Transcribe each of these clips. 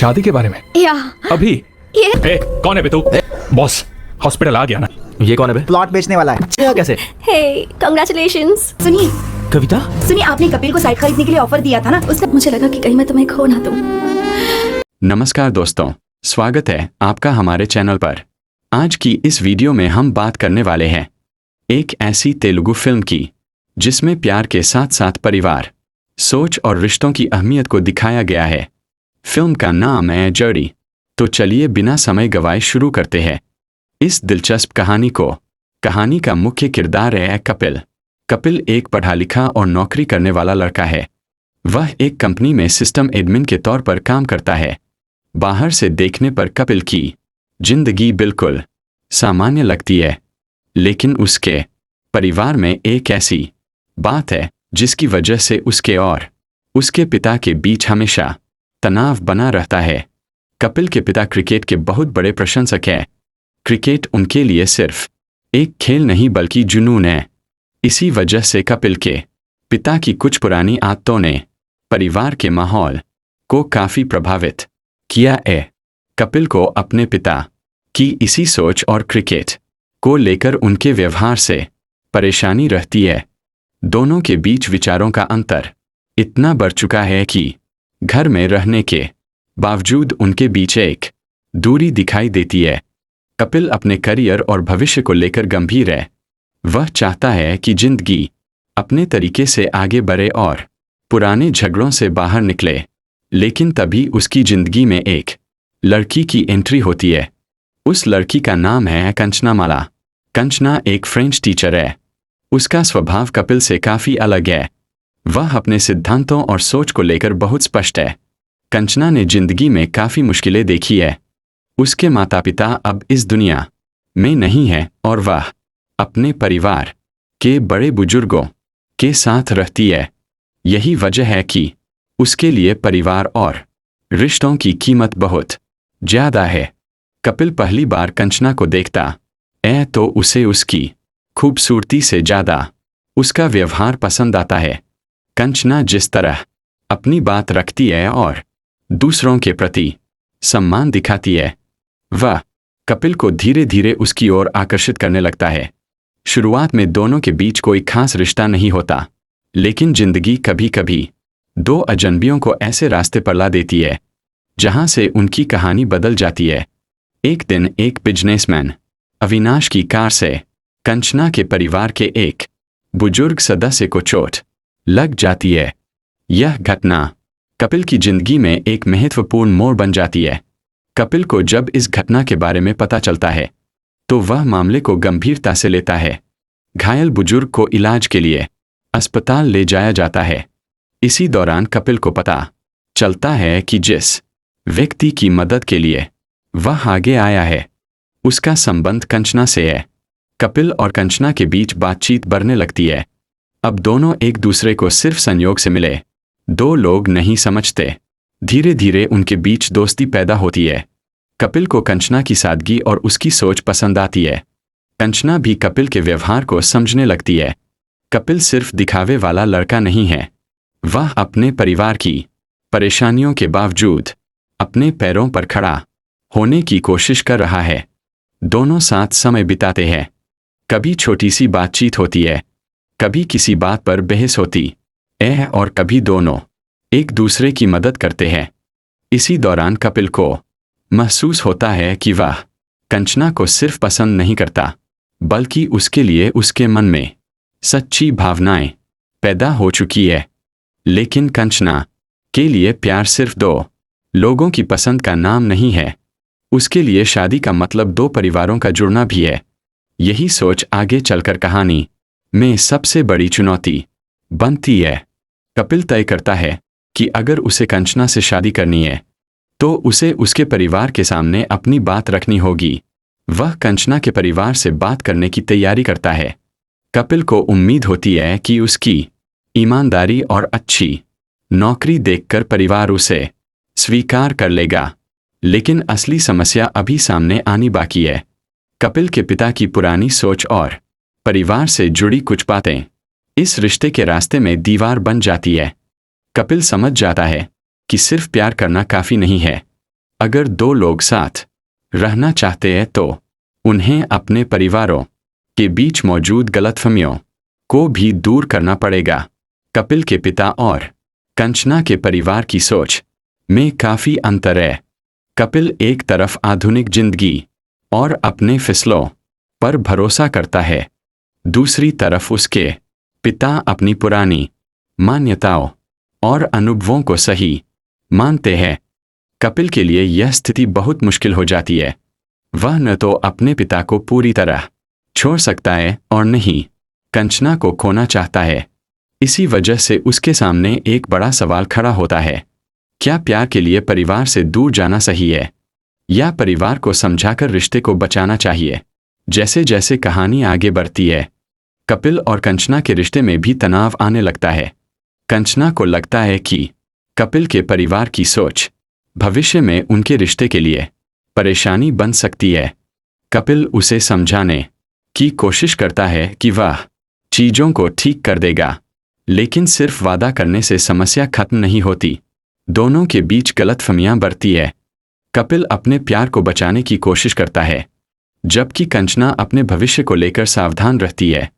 शादी के बारे में? या अभी? ये कौन है बे तू? बॉस, हॉस्पिटल आ गया ना? ये कौन है बे? प्लॉट बेचने वाला है। क्या कैसे? हे कांग्रेचुलेशंस। सुनिए कविता? सुनिए, आपने कपिल को साइट खरीदने के लिए ऑफर दिया था ना, उसका मुझे लगा कि कहीं मैं तुम्हें खो ना दूं। नमस्कार दोस्तों, स्वागत है आपका हमारे चैनल पर। आज की इस वीडियो में हम बात करने वाले हैं एक ऐसी तेलुगु फिल्म की जिसमें प्यार के साथ साथ परिवार, सोच और रिश्तों की अहमियत को दिखाया गया है। फिल्म का नाम है जोड़ी। तो चलिए बिना समय गवाए शुरू करते हैं इस दिलचस्प कहानी का मुख्य किरदार है कपिल। कपिल एक पढ़ा लिखा और नौकरी करने वाला लड़का है। वह एक कंपनी में सिस्टम एडमिन के तौर पर काम करता है। बाहर से देखने पर कपिल की जिंदगी बिल्कुल सामान्य लगती है, लेकिन उसके परिवार में एक ऐसी बात है जिसकी वजह से उसके और उसके पिता के बीच हमेशा तनाव बना रहता है। कपिल के पिता क्रिकेट के बहुत बड़े प्रशंसक हैं। क्रिकेट उनके लिए सिर्फ एक खेल नहीं बल्कि जुनून है। इसी वजह से कपिल के पिता की कुछ पुरानी आदतों ने परिवार के माहौल को काफी प्रभावित किया है। कपिल को अपने पिता की इसी सोच और क्रिकेट को लेकर उनके व्यवहार से परेशानी रहती है। दोनों के बीच विचारों का अंतर इतना बढ़ चुका है कि घर में रहने के बावजूद उनके बीच एक दूरी दिखाई देती है। कपिल अपने करियर और भविष्य को लेकर गंभीर है। वह चाहता है कि जिंदगी अपने तरीके से आगे बढ़े और पुराने झगड़ों से बाहर निकले, लेकिन तभी उसकी जिंदगी में एक लड़की की एंट्री होती है। उस लड़की का नाम है कंचनामाला। कंचना एक फ्रेंच टीचर है। उसका स्वभाव कपिल से काफी अलग है। वह अपने सिद्धांतों और सोच को लेकर बहुत स्पष्ट है। कंचना ने जिंदगी में काफी मुश्किलें देखी है। उसके माता पिता अब इस दुनिया में नहीं हैं और वह अपने परिवार के बड़े बुजुर्गों के साथ रहती है। यही वजह है कि उसके लिए परिवार और रिश्तों की कीमत बहुत ज्यादा है। कपिल पहली बार कंचना को देखता है तो उसे उसकी खूबसूरती से ज्यादा उसका व्यवहार पसंद आता है। कंचना जिस तरह अपनी बात रखती है और दूसरों के प्रति सम्मान दिखाती है, वह कपिल को धीरे धीरे उसकी ओर आकर्षित करने लगता है। शुरुआत में दोनों के बीच कोई खास रिश्ता नहीं होता, लेकिन जिंदगी कभी कभी दो अजनबियों को ऐसे रास्ते पर ला देती है जहां से उनकी कहानी बदल जाती है। एक दिन एक बिजनेसमैन अविनाश की कार से कंचना के परिवार के एक बुजुर्ग सदस्य को चोट लग जाती है। यह घटना कपिल की जिंदगी में एक महत्वपूर्ण मोड़ बन जाती है। कपिल को जब इस घटना के बारे में पता चलता है तो वह मामले को गंभीरता से लेता है। घायल बुजुर्ग को इलाज के लिए अस्पताल ले जाया जाता है। इसी दौरान कपिल को पता चलता है कि जिस व्यक्ति की मदद के लिए वह आगे आया है उसका संबंध कंचना से है। कपिल और कंचना के बीच बातचीत बढ़ने लगती है। अब दोनों एक दूसरे को सिर्फ संयोग से मिले दो लोग नहीं समझते। धीरे धीरे उनके बीच दोस्ती पैदा होती है। कपिल को कंचना की सादगी और उसकी सोच पसंद आती है। कंचना भी कपिल के व्यवहार को समझने लगती है। कपिल सिर्फ दिखावे वाला लड़का नहीं है। वह अपने परिवार की परेशानियों के बावजूद अपने पैरों पर खड़ा होने की कोशिश कर रहा है। दोनों साथ समय बिताते हैं। कभी छोटी सी बातचीत होती है, कभी किसी बात पर बहस होती है और कभी दोनों एक दूसरे की मदद करते हैं। इसी दौरान कपिल को महसूस होता है कि वह कंचना को सिर्फ पसंद नहीं करता, बल्कि उसके लिए उसके मन में सच्ची भावनाएं पैदा हो चुकी है। लेकिन कंचना के लिए प्यार सिर्फ दो लोगों की पसंद का नाम नहीं है। उसके लिए शादी का मतलब दो परिवारों का जुड़ना भी है। यही सोच आगे चलकर कहानी में सबसे बड़ी चुनौती बनती है। कपिल तय करता है कि अगर उसे कंचना से शादी करनी है तो उसे उसके परिवार के सामने अपनी बात रखनी होगी। वह कंचना के परिवार से बात करने की तैयारी करता है। कपिल को उम्मीद होती है कि उसकी ईमानदारी और अच्छी नौकरी देखकर परिवार उसे स्वीकार कर लेगा, लेकिन असली समस्या अभी सामने आनी बाकी है। कपिल के पिता की पुरानी सोच और परिवार से जुड़ी कुछ बातें इस रिश्ते के रास्ते में दीवार बन जाती है। कपिल समझ जाता है कि सिर्फ प्यार करना काफी नहीं है, अगर दो लोग साथ रहना चाहते हैं तो उन्हें अपने परिवारों के बीच मौजूद गलतफहमियों को भी दूर करना पड़ेगा। कपिल के पिता और कंचना के परिवार की सोच में काफी अंतर है। कपिल एक तरफ आधुनिक जिंदगी और अपने फैसलों पर भरोसा करता है, दूसरी तरफ उसके पिता अपनी पुरानी मान्यताओं और अनुभवों को सही मानते हैं। कपिल के लिए यह स्थिति बहुत मुश्किल हो जाती है। वह न तो अपने पिता को पूरी तरह छोड़ सकता है और न ही कंचना को खोना चाहता है। इसी वजह से उसके सामने एक बड़ा सवाल खड़ा होता है, क्या प्यार के लिए परिवार से दूर जाना सही है या परिवार को समझाकर रिश्ते को बचाना चाहिए। जैसे जैसे कहानी आगे बढ़ती है, कपिल और कंचना के रिश्ते में भी तनाव आने लगता है। कंचना को लगता है कि कपिल के परिवार की सोच भविष्य में उनके रिश्ते के लिए परेशानी बन सकती है। कपिल उसे समझाने की कोशिश करता है कि वह चीजों को ठीक कर देगा, लेकिन सिर्फ वादा करने से समस्या खत्म नहीं होती। दोनों के बीच गलतफहमियां बढ़ती है। कपिल अपने प्यार को बचाने की कोशिश करता है, जबकि कंचना अपने भविष्य को लेकर सावधान रहती है।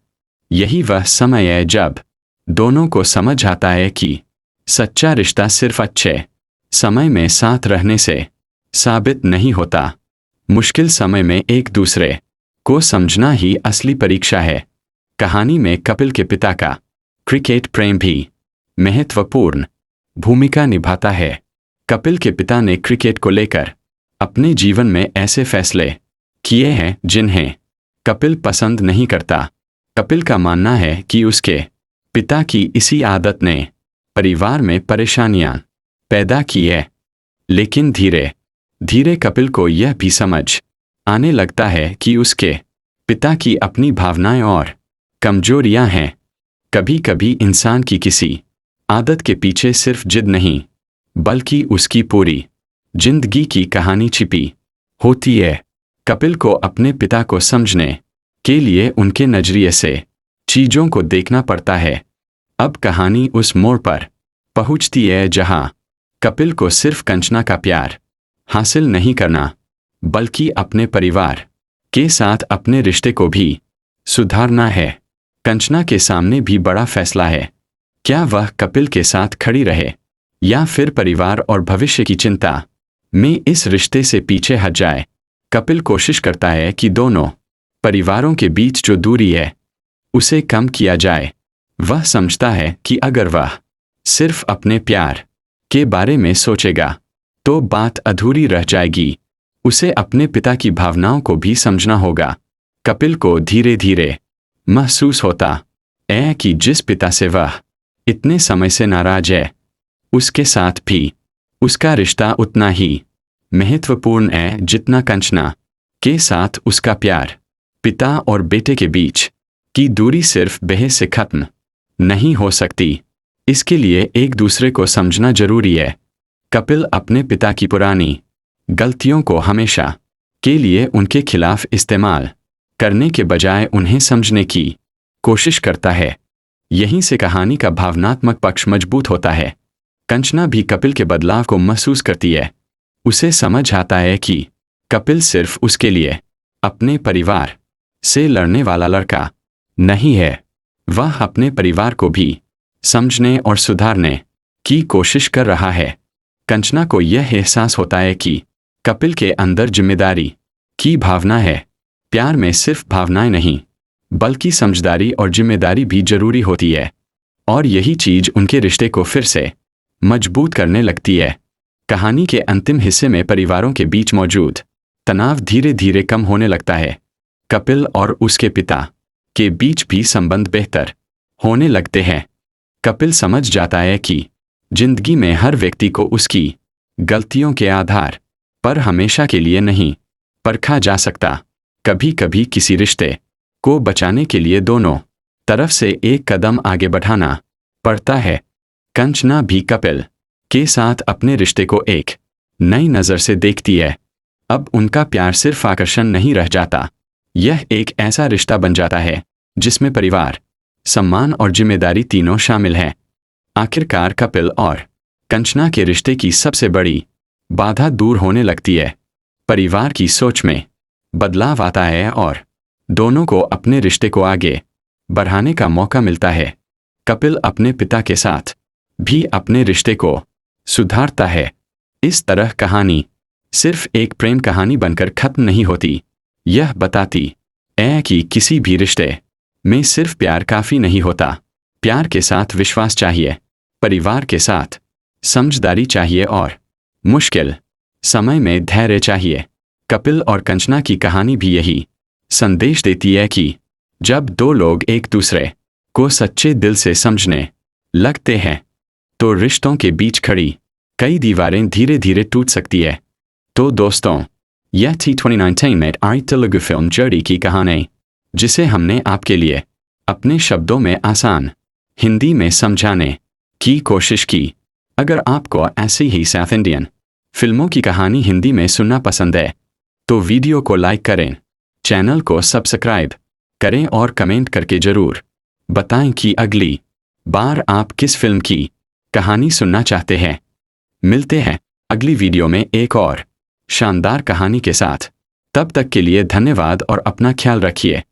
यही वह समय है जब दोनों को समझ आता है कि सच्चा रिश्ता सिर्फ अच्छे समय में साथ रहने से साबित नहीं होता। मुश्किल समय में एक दूसरे को समझना ही असली परीक्षा है। कहानी में कपिल के पिता का क्रिकेट प्रेम भी महत्वपूर्ण भूमिका निभाता है। कपिल के पिता ने क्रिकेट को लेकर अपने जीवन में ऐसे फैसले किए हैं जिन्हें कपिल पसंद नहीं करता। कपिल का मानना है कि उसके पिता की इसी आदत ने परिवार में परेशानियां पैदा की है, लेकिन धीरे धीरे कपिल को यह भी समझ आने लगता है कि उसके पिता की अपनी भावनाएं और कमजोरियां हैं। कभी कभी इंसान की किसी आदत के पीछे सिर्फ जिद नहीं, बल्कि उसकी पूरी जिंदगी की कहानी छिपी होती है। कपिल को अपने पिता को समझने के लिए उनके नजरिए से चीजों को देखना पड़ता है। अब कहानी उस मोड़ पर पहुंचती है जहां कपिल को सिर्फ कंचना का प्यार हासिल नहीं करना, बल्कि अपने परिवार के साथ अपने रिश्ते को भी सुधारना है। कंचना के सामने भी बड़ा फैसला है, क्या वह कपिल के साथ खड़ी रहे या फिर परिवार और भविष्य की चिंता में इस रिश्ते से पीछे हट जाए। कपिल कोशिश करता है कि दोनों परिवारों के बीच जो दूरी है उसे कम किया जाए। वह समझता है कि अगर वह सिर्फ अपने प्यार के बारे में सोचेगा तो बात अधूरी रह जाएगी। उसे अपने पिता की भावनाओं को भी समझना होगा। कपिल को धीरे धीरे महसूस होता है कि जिस पिता से वह इतने समय से नाराज है, उसके साथ भी उसका रिश्ता उतना ही महत्वपूर्ण है जितना कंचना के साथ उसका प्यार। पिता और बेटे के बीच की दूरी सिर्फ बहस से खत्म नहीं हो सकती, इसके लिए एक दूसरे को समझना जरूरी है। कपिल अपने पिता की पुरानी गलतियों को हमेशा के लिए उनके खिलाफ इस्तेमाल करने के बजाय उन्हें समझने की कोशिश करता है। यहीं से कहानी का भावनात्मक पक्ष मजबूत होता है। कंचना भी कपिल के बदलाव को महसूस करती है। उसे समझ आता है कि कपिल सिर्फ उसके लिए अपने परिवार से लड़ने वाला लड़का नहीं है, वह अपने परिवार को भी समझने और सुधारने की कोशिश कर रहा है। कंचना को यह एहसास होता है कि कपिल के अंदर जिम्मेदारी की भावना है। प्यार में सिर्फ भावनाएं नहीं, बल्कि समझदारी और जिम्मेदारी भी जरूरी होती है, और यही चीज उनके रिश्ते को फिर से मजबूत करने लगती है। कहानी के अंतिम हिस्से में परिवारों के बीच मौजूद तनाव धीरे धीरे कम होने लगता है। कपिल और उसके पिता के बीच भी संबंध बेहतर होने लगते हैं। कपिल समझ जाता है कि जिंदगी में हर व्यक्ति को उसकी गलतियों के आधार पर हमेशा के लिए नहीं परखा जा सकता। कभी कभी किसी रिश्ते को बचाने के लिए दोनों तरफ से एक कदम आगे बढ़ाना पड़ता है। कंचना भी कपिल के साथ अपने रिश्ते को एक नई नज़र से देखती है। अब उनका प्यार सिर्फ आकर्षण नहीं रह जाता, यह एक ऐसा रिश्ता बन जाता है जिसमें परिवार, सम्मान और जिम्मेदारी तीनों शामिल हैं। आखिरकार कपिल और कंचना के रिश्ते की सबसे बड़ी बाधा दूर होने लगती है, परिवार की सोच में बदलाव आता है और दोनों को अपने रिश्ते को आगे बढ़ाने का मौका मिलता है। कपिल अपने पिता के साथ भी अपने रिश्ते को सुधारता है। इस तरह कहानी सिर्फ एक प्रेम कहानी बनकर खत्म नहीं होती, यह बताती है कि किसी भी रिश्ते में सिर्फ प्यार काफी नहीं होता। प्यार के साथ विश्वास चाहिए, परिवार के साथ समझदारी चाहिए और मुश्किल समय में धैर्य चाहिए। कपिल और कंचना की कहानी भी यही संदेश देती है कि जब दो लोग एक दूसरे को सच्चे दिल से समझने लगते हैं तो रिश्तों के बीच खड़ी कई दीवारें धीरे धीरे टूट सकती है। तो दोस्तों, यह थी 2019 में आई तेलुगु फिल्म जर्नी की कहानी, जिसे हमने आपके लिए अपने शब्दों में आसान हिंदी में समझाने की कोशिश की। अगर आपको ऐसी ही साउथ इंडियन फिल्मों की कहानी हिंदी में सुनना पसंद है तो वीडियो को लाइक करें, चैनल को सब्सक्राइब करें और कमेंट करके ज़रूर बताएं कि अगली बार आप किस फिल्म की कहानी सुनना चाहते हैं। मिलते हैं अगली वीडियो में एक और शानदार कहानी के साथ। तब तक के लिए धन्यवाद और अपना ख्याल रखिए।